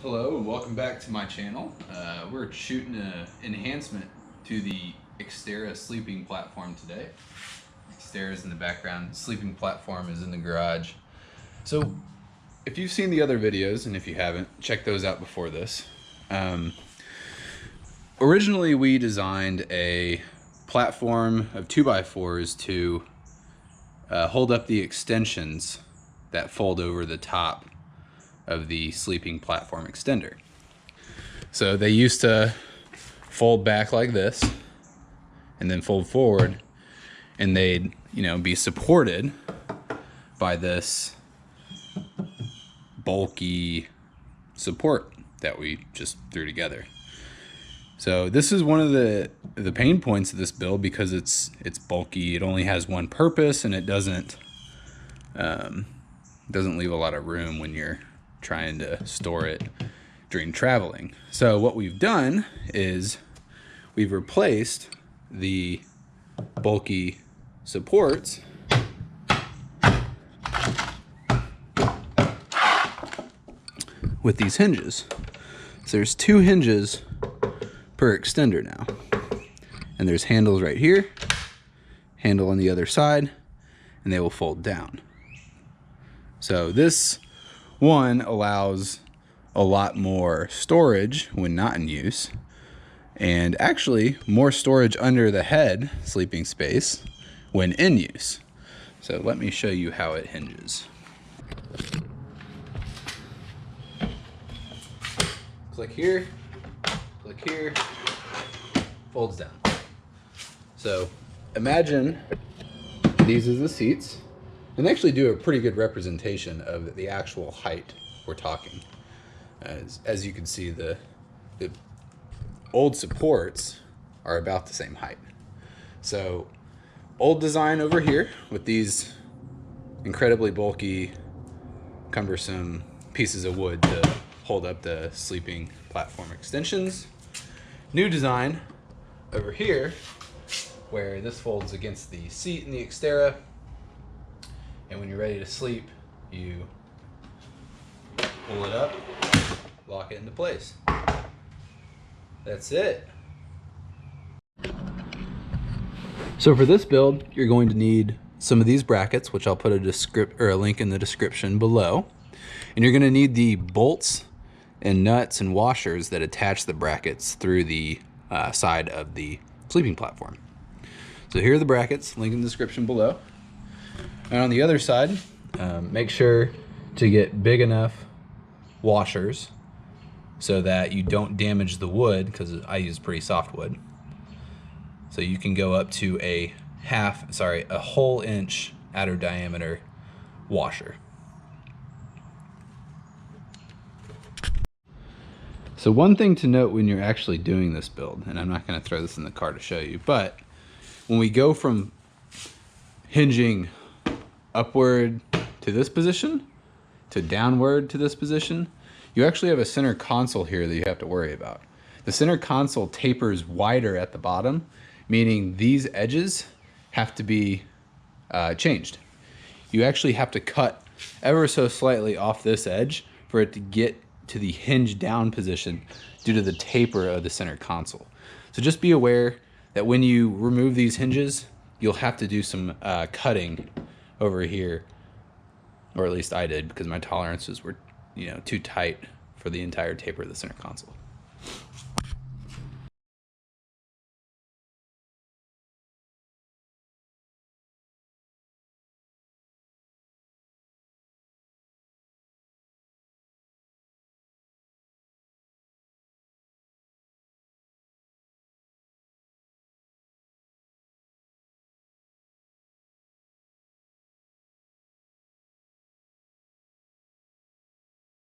Hello and welcome back to my channel. We're shooting an enhancement to the Xterra sleeping platform today. Xterra is in the background, sleeping platform is in the garage. So if you've seen the other videos, and if you haven't, check those out before this. Originally we designed a platform of 2x4s to hold up the extensions that fold over the top of the sleeping platform extender. So they used to fold back like this and then fold forward, and they'd, be supported by this bulky support that we just threw together. So this is one of the pain points of this build because it's bulky. It only has one purpose, and it doesn't leave a lot of room when you're trying to store it during traveling. So what we've done is we've replaced the bulky supports with these hinges. So there's 2 hinges per extender now, and there's handles right here, handle on the other side, and they will fold down. So this one allows a lot more storage when not in use, and actually more storage under the head sleeping space when in use. So let me show you how it hinges. Click here, folds down. So imagine these as the seats. And they actually do a pretty good representation of the actual height we're talking. As you can see, the old supports are about the same height. So old design over here with these incredibly bulky, cumbersome pieces of wood to hold up the sleeping platform extensions. New design over here where this folds against the seat in the Xterra. And when you're ready to sleep, you pull it up, lock it into place. That's it. So for this build, you're going to need some of these brackets, which I'll put a link in the description below. And you're going to need the bolts and nuts and washers that attach the brackets through the side of the sleeping platform. So here are the brackets, link in the description below. And on the other side, make sure to get big enough washers so that you don't damage the wood, because I use pretty soft wood. So you can go up to a whole inch outer diameter washer. So one thing to note when you're actually doing this build, and I'm not going to throw this in the car to show you, but when we go from hinging upward to this position to downward to this position, you actually have a center console here that you have to worry about. The center console tapers wider at the bottom, meaning these edges have to be changed. You actually have to cut ever so slightly off this edge for it to get to the hinge down position due to the taper of the center console. So just be aware that when you remove these hinges, you'll have to do some cutting over here, or at least I did, because my tolerances were too tight for the entire taper of the center console.